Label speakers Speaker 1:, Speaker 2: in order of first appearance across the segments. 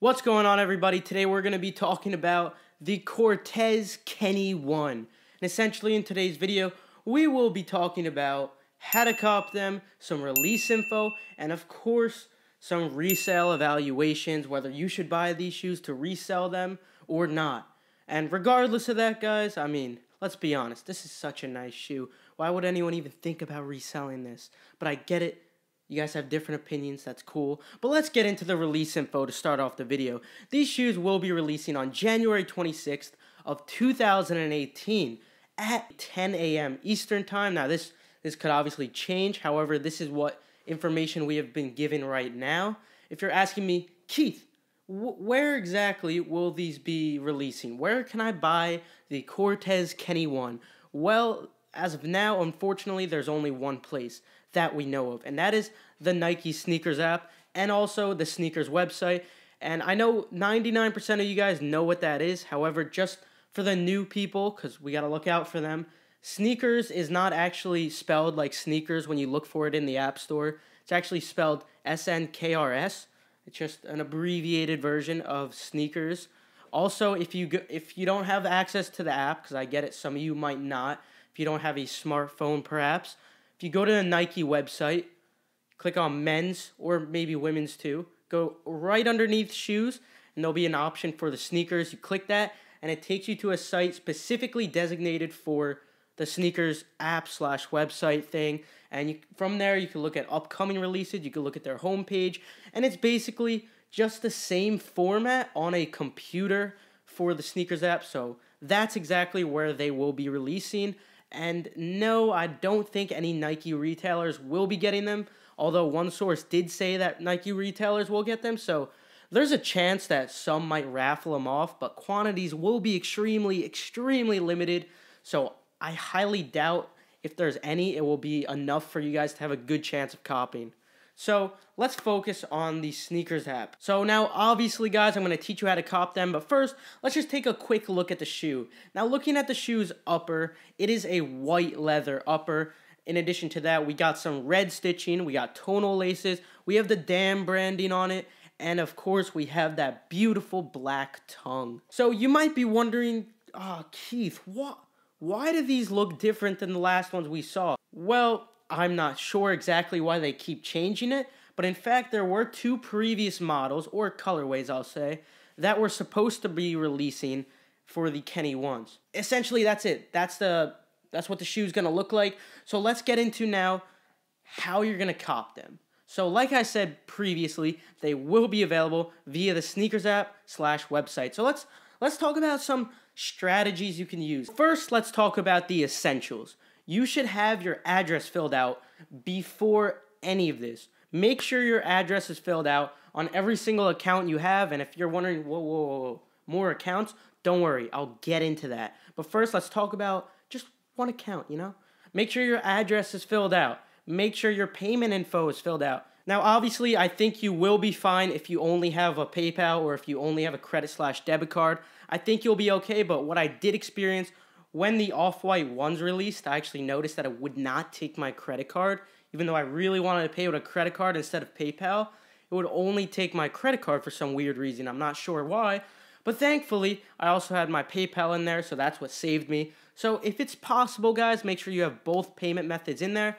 Speaker 1: What's going on, everybody? Today we're going to be talking about the Cortez Kenny 1. And essentially in today's video, we will be talking about how to cop them, some release info, and of course, some resale evaluations, whether you should buy these shoes to resell them or not. And regardless of that, guys, I mean, let's be honest, this is such a nice shoe. Why would anyone even think about reselling this? But I get it. You guys have different opinions, that's cool. But let's get into the release info to start off the video. These shoes will be releasing on January 26th of 2018 at 10 a.m. Eastern Time. Now, this could obviously change. However, this is what information we have been given right now. If you're asking me, Keith, where exactly will these be releasing? Where can I buy the Cortez Kenny 1? Well, as of now, unfortunately, there's only one place that we know of, and that is the Nike sneakers app and also the sneakers website. And I know 99% of you guys know what that is. However, just for the new people, because we got to look out for them, sneakers is not actually spelled like sneakers when you look for it in the app store. It's actually spelled SNKRS. It's just an abbreviated version of sneakers. Also, if you don't have access to the app, because I get it, some of you might not, if you don't have a smartphone perhaps, if you go to the Nike website, click on men's or maybe women's too, go right underneath shoes, and there'll be an option for the sneakers. You click that, and it takes you to a site specifically designated for the sneakers app / website thing. And from there, you can look at upcoming releases, you can look at their homepage, and it's basically just the same format on a computer for the sneakers app. So that's exactly where they will be releasing. And no, I don't think any Nike retailers will be getting them, although one source did say that Nike retailers will get them, so there's a chance that some might raffle them off, but quantities will be extremely, extremely limited, so I highly doubt if there's any, it will be enough for you guys to have a good chance of copying. So let's focus on the sneakers app. So now, obviously, guys, I'm going to teach you how to cop them. But first, let's just take a quick look at the shoe. Now, looking at the shoe's upper, it is a white leather upper. In addition to that, we got some red stitching. We got tonal laces. We have the Damn branding on it. And, of course, we have that beautiful black tongue. So you might be wondering, Keith, why do these look different than the last ones we saw? Well, I'm not sure exactly why they keep changing it, but in fact, there were two previous models, or colorways, I'll say, that were supposed to be releasing for the Kenny 1s. Essentially, that's it. That's what the shoe's going to look like. So let's get into now how you're going to cop them. So like I said previously, they will be available via the sneakers app / website. So let's talk about some strategies you can use. First, let's talk about the essentials. You should have your address filled out before any of this. Make sure your address is filled out on every single account you have. And if you're wondering, whoa, more accounts, don't worry, I'll get into that. But first, let's talk about just one account, Make sure your address is filled out. Make sure your payment info is filled out. Now, obviously, I think you will be fine if you only have a PayPal or if you only have a credit / debit card. I think you'll be okay, but what I did experience when the Off-White ones released, I actually noticed that it would not take my credit card. Even though I really wanted to pay with a credit card instead of PayPal, it would only take my credit card for some weird reason. I'm not sure why. But thankfully, I also had my PayPal in there, so that's what saved me. So if it's possible, guys, make sure you have both payment methods in there.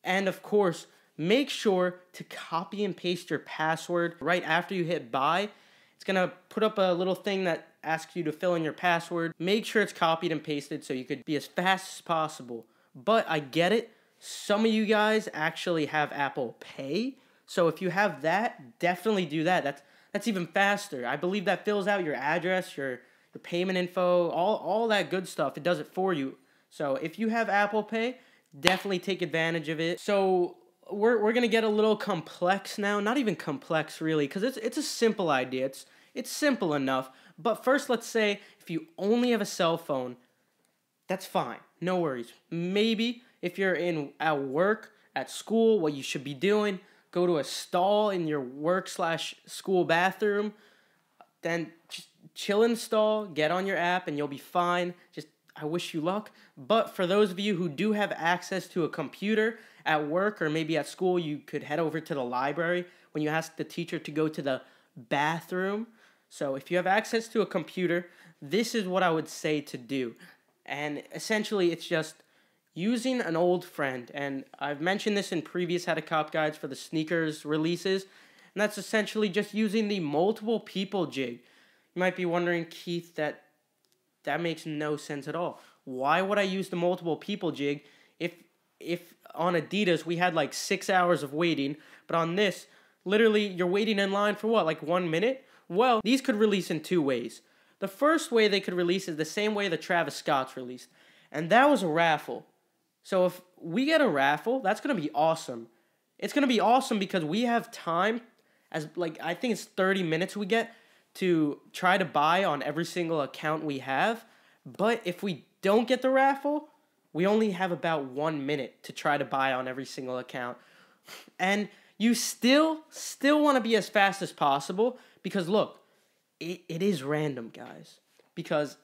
Speaker 1: And of course, make sure to copy and paste your password right after you hit buy. It's going to put up a little thing that asks you to fill in your password. Make sure it's copied and pasted so you could be as fast as possible. But I get it. Some of you guys actually have Apple Pay. So if you have that, definitely do that. That's even faster. I believe that fills out your address, your payment info, all that good stuff. It does it for you. So if you have Apple Pay, definitely take advantage of it. So we're going to get a little complex now. Not even complex, really, because it's a simple idea. It's simple enough. But first, let's say if you only have a cell phone, that's fine. No worries. Maybe if you're at work, at school, what you should be doing, go to a stall in your work / school bathroom, then just chill in the stall, get on your app, and you'll be fine. Just, I wish you luck. But for those of you who do have access to a computer at work or maybe at school, you could head over to the library when you ask the teacher to go to the bathroom. So if you have access to a computer, this is what I would say to do. And essentially, it's just using an old friend. And I've mentioned this in previous How to Cop guides for the sneakers releases. And that's essentially just using the multiple people jig. You might be wondering, Keith, that makes no sense at all. Why would I use the multiple people jig if on Adidas we had like 6 hours of waiting, but on this, literally you're waiting in line for what, like 1 minute? Well, these could release in two ways. The first way they could release is the same way the Travis Scott's released, and that was a raffle. So if we get a raffle, that's going to be awesome. It's going to be awesome because we have time, as like I think it's 30 minutes we get to try to buy on every single account we have. But if we don't get the raffle, we only have about 1 minute to try to buy on every single account. And you still want to be as fast as possible because look, it is random, guys. Because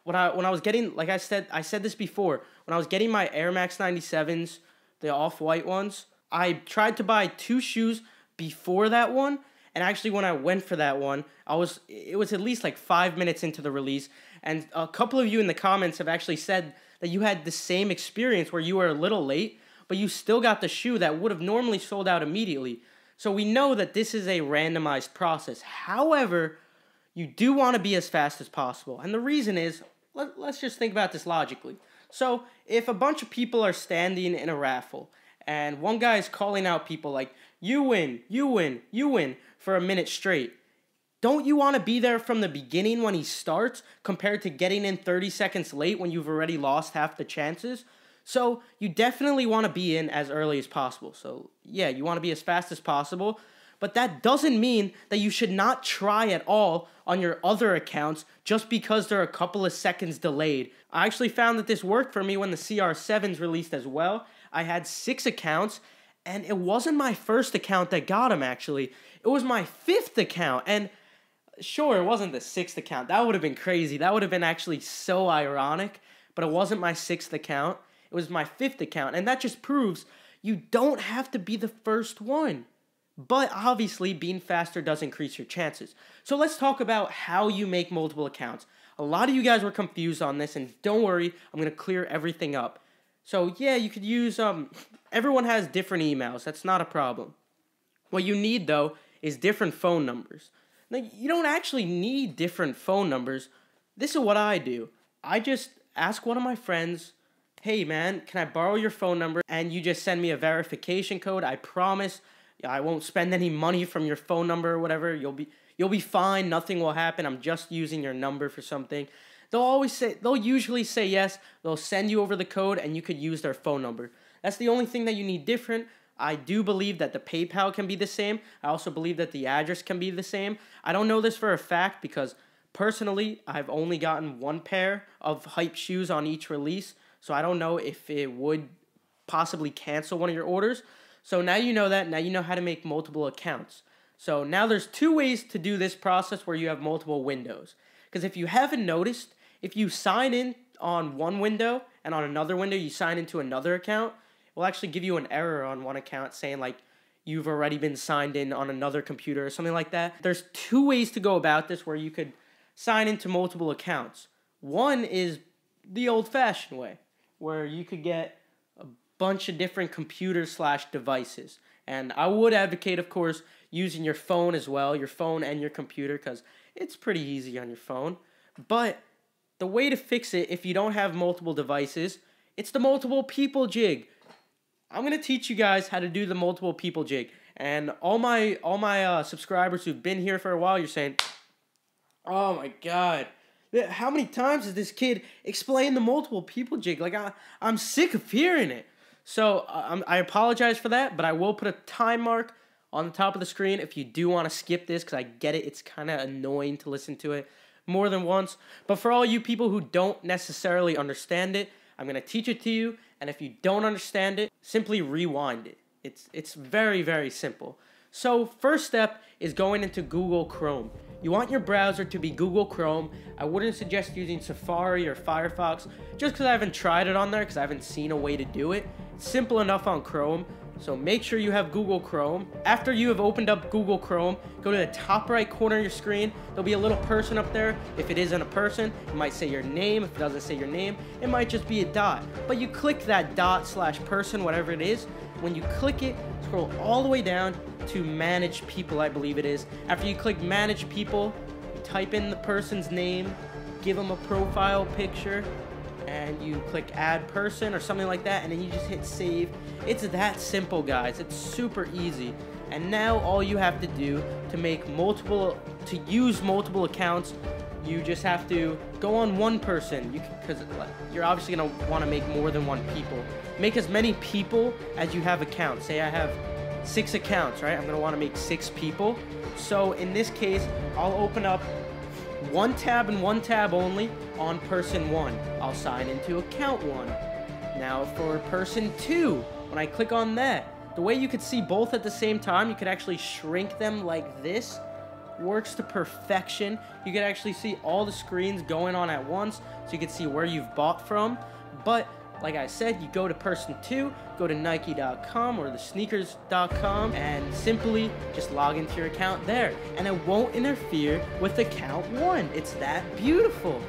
Speaker 1: when I was getting, like I said this before, when I was getting my Air Max 97s, the off-white ones, I tried to buy 2 shoes before that one, and actually when I went for that one, it was at least like 5 minutes into the release, and a couple of you in the comments have actually said that you had the same experience where you were a little late, but you still got the shoe that would have normally sold out immediately. So we know that this is a randomized process. However, you do want to be as fast as possible. And the reason is, let's just think about this logically. So if a bunch of people are standing in a raffle and one guy is calling out people like, you win, you win, you win for a minute straight, don't you want to be there from the beginning when he starts compared to getting in 30 seconds late when you've already lost half the chances? So you definitely want to be in as early as possible. So yeah, you want to be as fast as possible, but that doesn't mean that you should not try at all on your other accounts just because they're a couple of seconds delayed. I actually found that this worked for me when the CR7s released as well. I had 6 accounts, and it wasn't my first account that got them, actually. It was my 5th account, and sure, it wasn't the 6th account. That would have been crazy. That would have been actually so ironic, but it wasn't my 6th account. It was my 5th account, and that just proves you don't have to be the first one. But obviously, being faster does increase your chances. So let's talk about how you make multiple accounts. A lot of you guys were confused on this, and don't worry, I'm going to clear everything up. So yeah, you could use, everyone has different emails. That's not a problem. What you need, though, is different phone numbers. Now, you don't actually need different phone numbers. This is what I do. I just ask one of my friends, hey man, can I borrow your phone number? And you just send me a verification code. I promise I won't spend any money from your phone number or whatever. You'll be fine. Nothing will happen. I'm just using your number for something. They'll usually say yes. They'll send you over the code and you could use their phone number. That's the only thing that you need different. I do believe that the PayPal can be the same. I also believe that the address can be the same. I don't know this for a fact because personally, I've only gotten 1 pair of hype shoes on each release. So I don't know if it would possibly cancel one of your orders. So now you know that. Now you know how to make multiple accounts. So now there's 2 ways to do this process where you have multiple windows. Because if you haven't noticed, if you sign in on one window and on another window you sign into another account, it will actually give you an error on one account saying like you've already been signed in on another computer or something like that. There's 2 ways to go about this where you could sign into multiple accounts. One is the old-fashioned way, where you could get a bunch of different computers/devices. And I would advocate, of course, using your phone as well, your phone and your computer, because it's pretty easy on your phone. But the way to fix it, if you don't have multiple devices, it's the multiple people jig. I'm going to teach you guys how to do the multiple people jig. And all my subscribers who've been here for a while, you're saying, oh my God, how many times has this kid explained the multiple people jig? Like, I'm sick of hearing it. So I apologize for that, but I will put a time mark on the top of the screen if you do want to skip this, because I get it. It's kind of annoying to listen to it more than once. But for all you people who don't necessarily understand it, I'm going to teach it to you. And if you don't understand it, simply rewind it. It's very, very simple. So first step is going into Google Chrome. You want your browser to be Google Chrome. I wouldn't suggest using Safari or Firefox just because I haven't tried it on there, because I haven't seen a way to do it. It's simple enough on Chrome. So make sure you have Google Chrome. After you have opened up Google Chrome, go to the top right corner of your screen. There'll be a little person up there. If it isn't a person, it might say your name. If it doesn't say your name, it might just be a dot. But you click that dot/person, whatever it is. When you click it, scroll all the way down to Manage People, I believe it is. After you click Manage People, you type in the person's name, give them a profile picture, and you click Add Person or something like that, and then you just hit Save. It's that simple, guys. It's super easy. And now all you have to do to use multiple accounts, you just have to go on one person, because you're obviously gonna want to make more than one people. Make as many people as you have accounts. Say I have 6 accounts, right? I'm gonna want to make 6 people. So in this case, I'll open up one tab and one tab only on person 1. I'll sign into account 1. Now for person 2, when I click on that, the way you could see both at the same time, you could actually shrink them like this. Works to perfection. You can actually see all the screens going on at once, so you can see where you've bought from. But like I said, you go to person 2, go to Nike.com or the sneakers.com, and simply just log into your account there, and it won't interfere with account 1. It's that beautiful.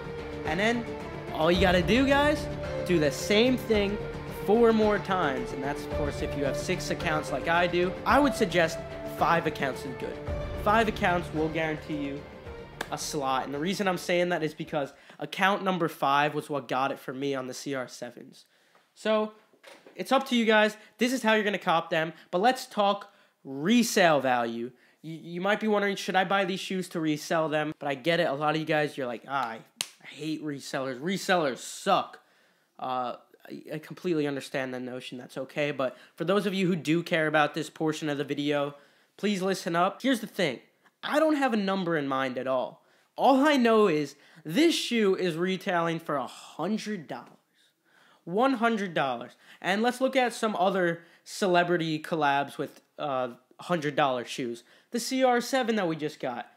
Speaker 1: And then all you gotta do, guys, do the same thing 4 more times, and that's of course if you have 6 accounts like I do. I would suggest 5 accounts is good. 5 accounts will guarantee you a slot, and the reason I'm saying that is because account number 5 was what got it for me on the CR7s. So it's up to you guys. This is how you're gonna cop them, but let's talk resale value. You might be wondering, should I buy these shoes to resell them? But I get it, a lot of you guys, you're like, I hate resellers. Resellers suck. I completely understand that notion. That's okay. But for those of you who do care about this portion of the video, please listen up. Here's the thing. I don't have a number in mind at all. All I know is this shoe is retailing for $100. $100. And let's look at some other celebrity collabs with $100 shoes. The CR7 that we just got.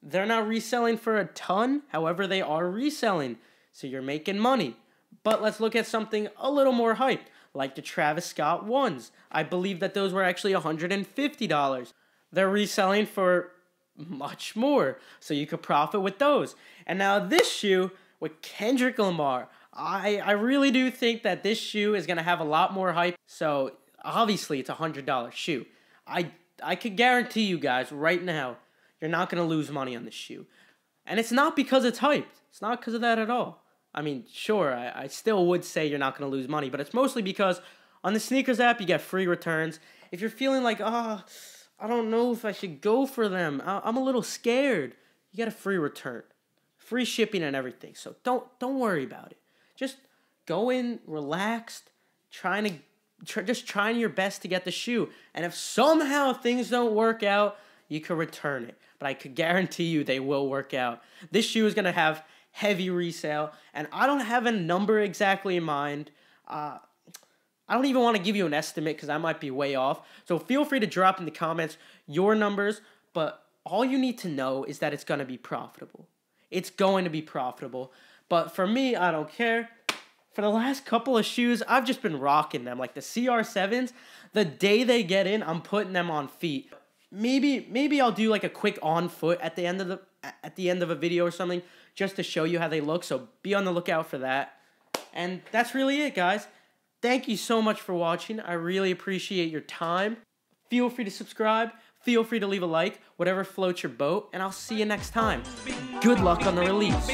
Speaker 1: They're not reselling for a ton. However, they are reselling. So you're making money. But let's look at something a little more hyped, like the Travis Scott ones. I believe that those were actually $150. They're reselling for much more, so you could profit with those. And now this shoe with Kendrick Lamar, I really do think that this shoe is going to have a lot more hype. So obviously it's a $100 shoe. I could guarantee you guys right now, you're not going to lose money on this shoe. And it's not because it's hyped. It's not because of that at all. I mean, sure, I still would say you're not going to lose money, but it's mostly because on the sneakers app, you get free returns. If you're feeling like, I don't know if I should go for them, I'm a little scared, you get a free return. Free shipping and everything, so don't worry about it. Just go in relaxed, just trying your best to get the shoe. And if somehow things don't work out, you can return it. But I could guarantee you they will work out. This shoe is going to have heavy resale, and I don't have a number exactly in mind. I don't even want to give you an estimate because I might be way off. So feel free to drop in the comments your numbers, but all you need to know is that it's going to be profitable. It's going to be profitable. But for me, I don't care. For the last couple of shoes, I've just been rocking them. Like the CR7s, the day they get in, I'm putting them on feet. Maybe I'll do like a quick on foot at the end of a video or something, just to show you how they look, so be on the lookout for that. And that's really it, guys. Thank you so much for watching. I really appreciate your time. Feel free to subscribe. Feel free to leave a like, whatever floats your boat, and I'll see you next time. Good luck on the release.